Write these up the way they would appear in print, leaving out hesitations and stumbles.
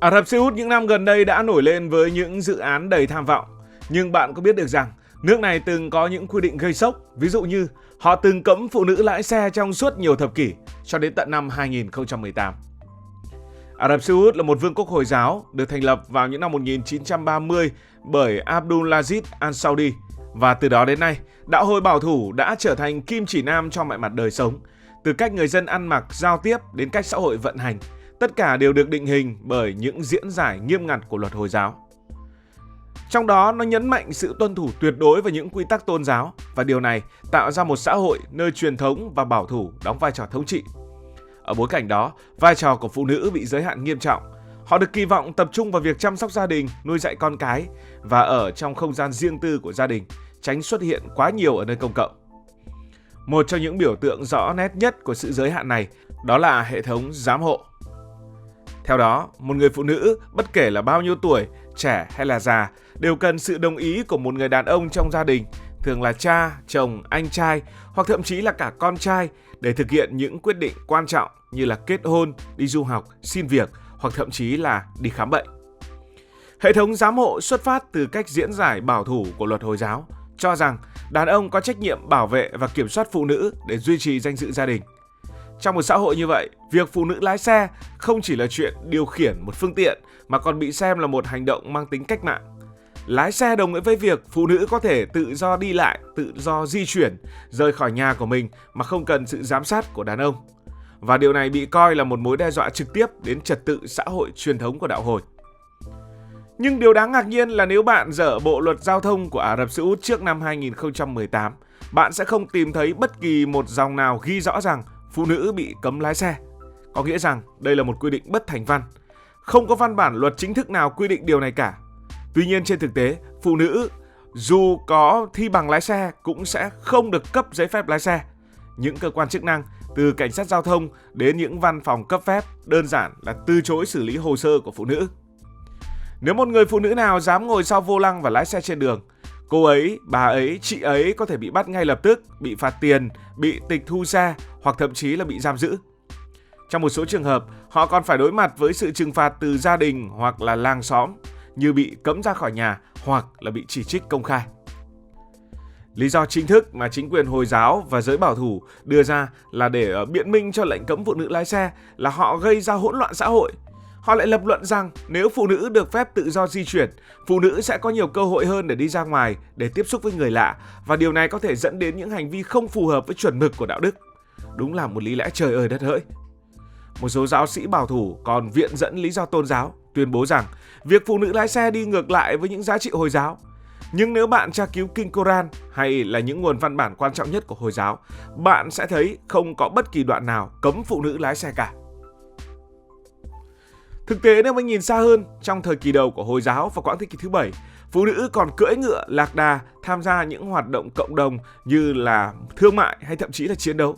Ả Rập Xê Út những năm gần đây đã nổi lên với những dự án đầy tham vọng. Nhưng bạn có biết được rằng nước này từng có những quy định gây sốc, ví dụ như họ từng cấm phụ nữ lái xe trong suốt nhiều thập kỷ cho đến tận năm 2018. Ả Rập Xê Út là một vương quốc Hồi giáo được thành lập vào những năm 1930 bởi Abdulaziz Al-Saudi, và từ đó đến nay, đạo Hồi bảo thủ đã trở thành kim chỉ nam cho mọi mặt đời sống, từ cách người dân ăn mặc, giao tiếp đến cách xã hội vận hành. Tất cả đều được định hình bởi những diễn giải nghiêm ngặt của luật Hồi giáo. Trong đó, nó nhấn mạnh sự tuân thủ tuyệt đối vào những quy tắc tôn giáo, và điều này tạo ra một xã hội nơi truyền thống và bảo thủ đóng vai trò thống trị. Ở bối cảnh đó, vai trò của phụ nữ bị giới hạn nghiêm trọng. Họ được kỳ vọng tập trung vào việc chăm sóc gia đình, nuôi dạy con cái và ở trong không gian riêng tư của gia đình, tránh xuất hiện quá nhiều ở nơi công cộng. Một trong những biểu tượng rõ nét nhất của sự giới hạn này đó là hệ thống giám hộ. Theo đó, một người phụ nữ, bất kể là bao nhiêu tuổi, trẻ hay là già, đều cần sự đồng ý của một người đàn ông trong gia đình, thường là cha, chồng, anh trai hoặc thậm chí là cả con trai, để thực hiện những quyết định quan trọng như là kết hôn, đi du học, xin việc hoặc thậm chí là đi khám bệnh. Hệ thống giám hộ xuất phát từ cách diễn giải bảo thủ của luật Hồi giáo, cho rằng đàn ông có trách nhiệm bảo vệ và kiểm soát phụ nữ để duy trì danh dự gia đình. Trong một xã hội như vậy, việc phụ nữ lái xe không chỉ là chuyện điều khiển một phương tiện mà còn bị xem là một hành động mang tính cách mạng. Lái xe đồng nghĩa với việc phụ nữ có thể tự do đi lại, tự do di chuyển, rời khỏi nhà của mình mà không cần sự giám sát của đàn ông. Và điều này bị coi là một mối đe dọa trực tiếp đến trật tự xã hội truyền thống của đạo Hồi. Nhưng điều đáng ngạc nhiên là nếu bạn dở bộ luật giao thông của Ả Rập Xê Út trước năm 2018, bạn sẽ không tìm thấy bất kỳ một dòng nào ghi rõ rằng phụ nữ bị cấm lái xe. Có nghĩa rằng đây là một quy định bất thành văn. Không có văn bản luật chính thức nào quy định điều này cả. Tuy nhiên trên thực tế, phụ nữ dù có thi bằng lái xe cũng sẽ không được cấp giấy phép lái xe. Những cơ quan chức năng, từ cảnh sát giao thông đến những văn phòng cấp phép, đơn giản là từ chối xử lý hồ sơ của phụ nữ. Nếu một người phụ nữ nào dám ngồi sau vô lăng và lái xe trên đường, cô ấy, bà ấy, chị ấy có thể bị bắt ngay lập tức, bị phạt tiền, bị tịch thu xe hoặc thậm chí là bị giam giữ. Trong một số trường hợp, họ còn phải đối mặt với sự trừng phạt từ gia đình hoặc là làng xóm, như bị cấm ra khỏi nhà hoặc là bị chỉ trích công khai. Lý do chính thức mà chính quyền Hồi giáo và giới bảo thủ đưa ra là để biện minh cho lệnh cấm phụ nữ lái xe là họ gây ra hỗn loạn xã hội. Họ lại lập luận rằng nếu phụ nữ được phép tự do di chuyển, phụ nữ sẽ có nhiều cơ hội hơn để đi ra ngoài, để tiếp xúc với người lạ, và điều này có thể dẫn đến những hành vi không phù hợp với chuẩn mực của đạo đức. Đúng là một lý lẽ trời ơi đất hỡi. Một số giáo sĩ bảo thủ còn viện dẫn lý do tôn giáo, tuyên bố rằng việc phụ nữ lái xe đi ngược lại với những giá trị Hồi giáo. Nhưng nếu bạn tra cứu Kinh Koran hay là những nguồn văn bản quan trọng nhất của Hồi giáo, bạn sẽ thấy không có bất kỳ đoạn nào cấm phụ nữ lái xe cả. Thực tế nếu mình nhìn xa hơn, trong thời kỳ đầu của Hồi giáo và quãng thế kỷ thứ 7, phụ nữ còn cưỡi ngựa lạc đà tham gia những hoạt động cộng đồng như là thương mại hay thậm chí là chiến đấu.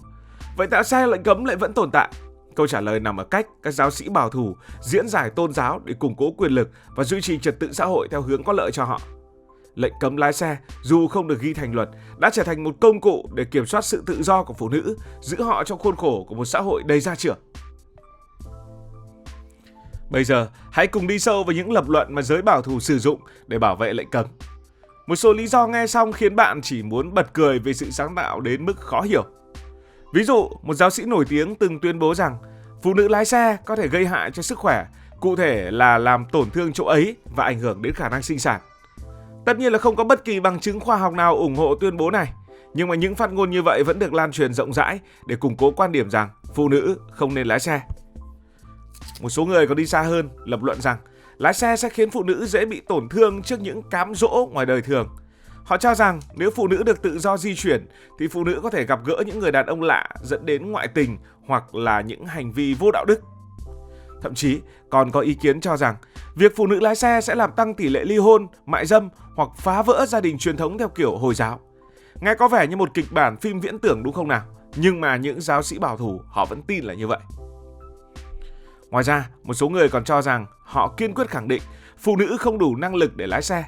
Vậy tại sao lệnh cấm lại vẫn tồn tại? Câu trả lời nằm ở cách các giáo sĩ bảo thủ diễn giải tôn giáo để củng cố quyền lực và duy trì trật tự xã hội theo hướng có lợi cho họ. Lệnh cấm lái xe, dù không được ghi thành luật, đã trở thành một công cụ để kiểm soát sự tự do của phụ nữ, giữ họ trong khuôn khổ của một xã hội đầy gia trưởng. Bây giờ, hãy cùng đi sâu vào những lập luận mà giới bảo thủ sử dụng để bảo vệ lệnh cấm. Một số lý do nghe xong khiến bạn chỉ muốn bật cười về sự sáng tạo đến mức khó hiểu. Ví dụ, một giáo sĩ nổi tiếng từng tuyên bố rằng phụ nữ lái xe có thể gây hại cho sức khỏe, cụ thể là làm tổn thương chỗ ấy và ảnh hưởng đến khả năng sinh sản. Tất nhiên là không có bất kỳ bằng chứng khoa học nào ủng hộ tuyên bố này, nhưng mà những phát ngôn như vậy vẫn được lan truyền rộng rãi để củng cố quan điểm rằng phụ nữ không nên lái xe. Một số người còn đi xa hơn, lập luận rằng lái xe sẽ khiến phụ nữ dễ bị tổn thương trước những cám dỗ ngoài đời thường. Họ cho rằng nếu phụ nữ được tự do di chuyển thì phụ nữ có thể gặp gỡ những người đàn ông lạ dẫn đến ngoại tình hoặc là những hành vi vô đạo đức. Thậm chí còn có ý kiến cho rằng việc phụ nữ lái xe sẽ làm tăng tỷ lệ ly hôn, mại dâm hoặc phá vỡ gia đình truyền thống theo kiểu Hồi giáo. Nghe có vẻ như một kịch bản phim viễn tưởng đúng không nào? Nhưng mà những giáo sĩ bảo thủ họ vẫn tin là như vậy. Ngoài ra, một số người còn cho rằng họ kiên quyết khẳng định phụ nữ không đủ năng lực để lái xe.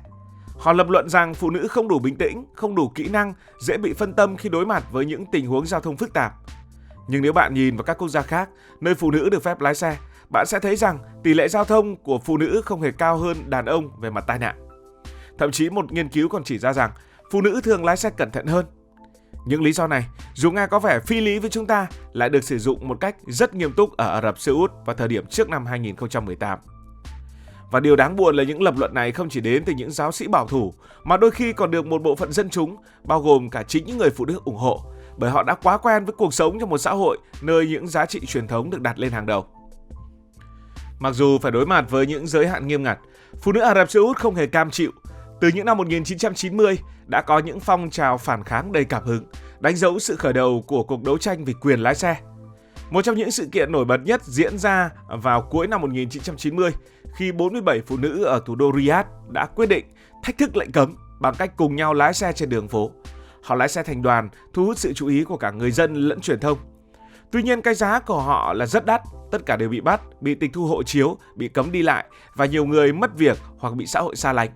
Họ lập luận rằng phụ nữ không đủ bình tĩnh, không đủ kỹ năng, dễ bị phân tâm khi đối mặt với những tình huống giao thông phức tạp. Nhưng nếu bạn nhìn vào các quốc gia khác, nơi phụ nữ được phép lái xe, bạn sẽ thấy rằng tỷ lệ giao thông của phụ nữ không hề cao hơn đàn ông về mặt tai nạn. Thậm chí một nghiên cứu còn chỉ ra rằng phụ nữ thường lái xe cẩn thận hơn. Những lý do này, dù nghe có vẻ phi lý với chúng ta, lại được sử dụng một cách rất nghiêm túc ở Ả Rập Xê Út vào thời điểm trước năm 2018. Và điều đáng buồn là những lập luận này không chỉ đến từ những giáo sĩ bảo thủ, mà đôi khi còn được một bộ phận dân chúng, bao gồm cả chính những người phụ nữ ủng hộ, bởi họ đã quá quen với cuộc sống trong một xã hội nơi những giá trị truyền thống được đặt lên hàng đầu. Mặc dù phải đối mặt với những giới hạn nghiêm ngặt, phụ nữ Ả Rập Xê Út không hề cam chịu. Từ những năm 1990, đã có những phong trào phản kháng đầy cảm hứng, đánh dấu sự khởi đầu của cuộc đấu tranh vì quyền lái xe. Một trong những sự kiện nổi bật nhất diễn ra vào cuối năm 1990, khi 47 phụ nữ ở thủ đô Riyadh đã quyết định thách thức lệnh cấm bằng cách cùng nhau lái xe trên đường phố. Họ lái xe thành đoàn, thu hút sự chú ý của cả người dân lẫn truyền thông. Tuy nhiên, cái giá của họ là rất đắt, tất cả đều bị bắt, bị tịch thu hộ chiếu, bị cấm đi lại và nhiều người mất việc hoặc bị xã hội xa lánh.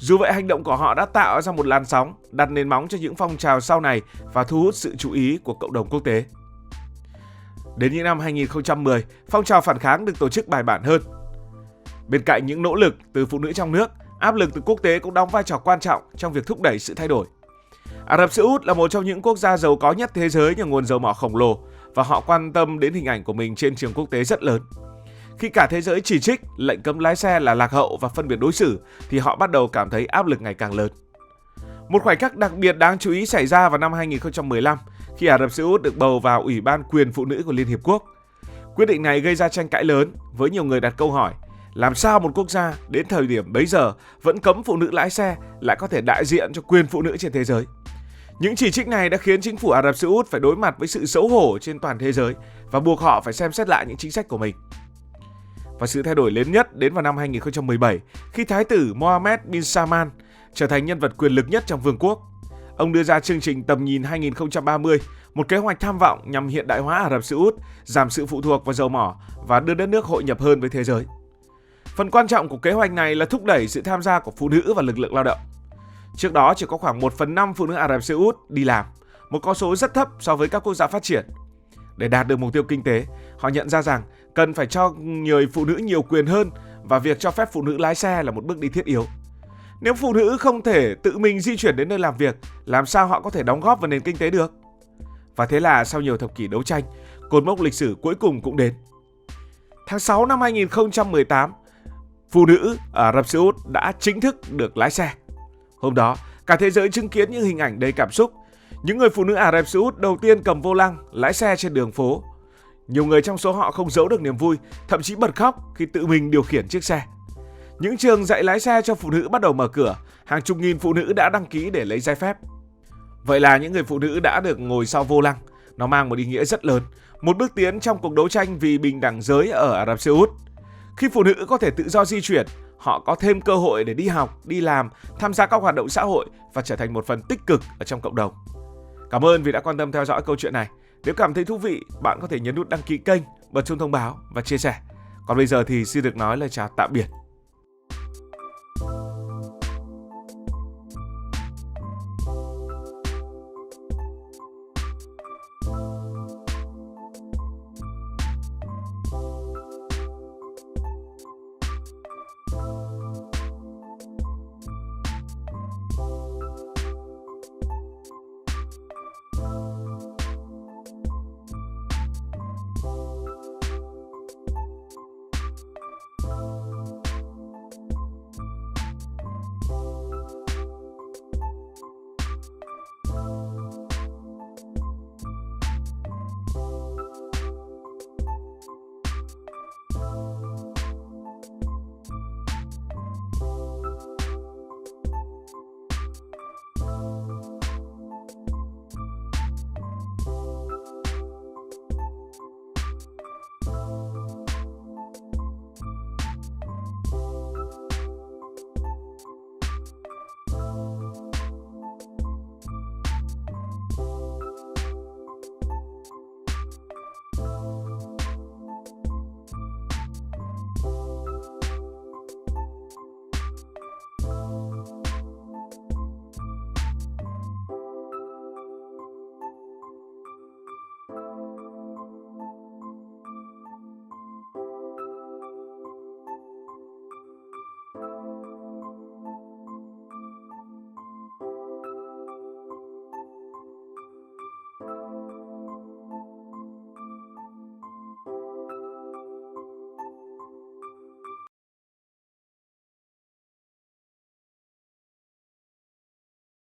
Dù vậy, hành động của họ đã tạo ra một làn sóng, đặt nền móng cho những phong trào sau này và thu hút sự chú ý của cộng đồng quốc tế. Đến những năm 2010, phong trào phản kháng được tổ chức bài bản hơn. Bên cạnh những nỗ lực từ phụ nữ trong nước, áp lực từ quốc tế cũng đóng vai trò quan trọng trong việc thúc đẩy sự thay đổi. Ả Rập Xê Út là một trong những quốc gia giàu có nhất thế giới nhờ nguồn dầu mỏ khổng lồ và họ quan tâm đến hình ảnh của mình trên trường quốc tế rất lớn. Khi cả thế giới chỉ trích lệnh cấm lái xe là lạc hậu và phân biệt đối xử, thì họ bắt đầu cảm thấy áp lực ngày càng lớn. Một khoảnh khắc đặc biệt đáng chú ý xảy ra vào năm 2015 khi Ả Rập Xê Út được bầu vào Ủy ban Quyền Phụ nữ của Liên Hiệp Quốc. Quyết định này gây ra tranh cãi lớn với nhiều người đặt câu hỏi: làm sao một quốc gia đến thời điểm bấy giờ vẫn cấm phụ nữ lái xe lại có thể đại diện cho quyền phụ nữ trên thế giới? Những chỉ trích này đã khiến chính phủ Ả Rập Xê Út phải đối mặt với sự xấu hổ trên toàn thế giới và buộc họ phải xem xét lại những chính sách của mình. Và sự thay đổi lớn nhất đến vào năm 2017 khi Thái tử Mohammed bin Salman trở thành nhân vật quyền lực nhất trong vương quốc. Ông đưa ra chương trình Tầm nhìn 2030, một kế hoạch tham vọng nhằm hiện đại hóa Ả Rập Xê Út, giảm sự phụ thuộc vào dầu mỏ và đưa đất nước hội nhập hơn với thế giới. Phần quan trọng của kế hoạch này là thúc đẩy sự tham gia của phụ nữ và lực lượng lao động. Trước đó chỉ có khoảng 1/5 phụ nữ Ả Rập Xê Út đi làm, một con số rất thấp so với các quốc gia phát triển. Để đạt được mục tiêu kinh tế, họ nhận ra rằng cần phải cho người phụ nữ nhiều quyền hơn và việc cho phép phụ nữ lái xe là một bước đi thiết yếu. Nếu phụ nữ không thể tự mình di chuyển đến nơi làm việc, làm sao họ có thể đóng góp vào nền kinh tế được? Và thế là sau nhiều thập kỷ đấu tranh, cột mốc lịch sử cuối cùng cũng đến. Tháng 6 năm 2018, phụ nữ ở Ả Rập Xê Út đã chính thức được lái xe. Hôm đó, cả thế giới chứng kiến những hình ảnh đầy cảm xúc. Những người phụ nữ Ả Rập Xê Út đầu tiên cầm vô lăng, lái xe trên đường phố. Nhiều người trong số họ không giấu được niềm vui, thậm chí bật khóc khi tự mình điều khiển chiếc xe. Những trường dạy lái xe cho phụ nữ bắt đầu mở cửa, hàng chục nghìn phụ nữ đã đăng ký để lấy giấy phép. Vậy là những người phụ nữ đã được ngồi sau vô lăng. Nó mang một ý nghĩa rất lớn, một bước tiến trong cuộc đấu tranh vì bình đẳng giới ở Ả Rập Xê Út. Khi phụ nữ có thể tự do di chuyển, họ có thêm cơ hội để đi học, đi làm, tham gia các hoạt động xã hội và trở thành một phần tích cực ở trong cộng đồng. Cảm ơn vì đã quan tâm theo dõi câu chuyện này. Nếu cảm thấy thú vị, bạn có thể nhấn nút đăng ký kênh, bật chuông thông báo và chia sẻ. Còn bây giờ thì xin được nói lời chào tạm biệt.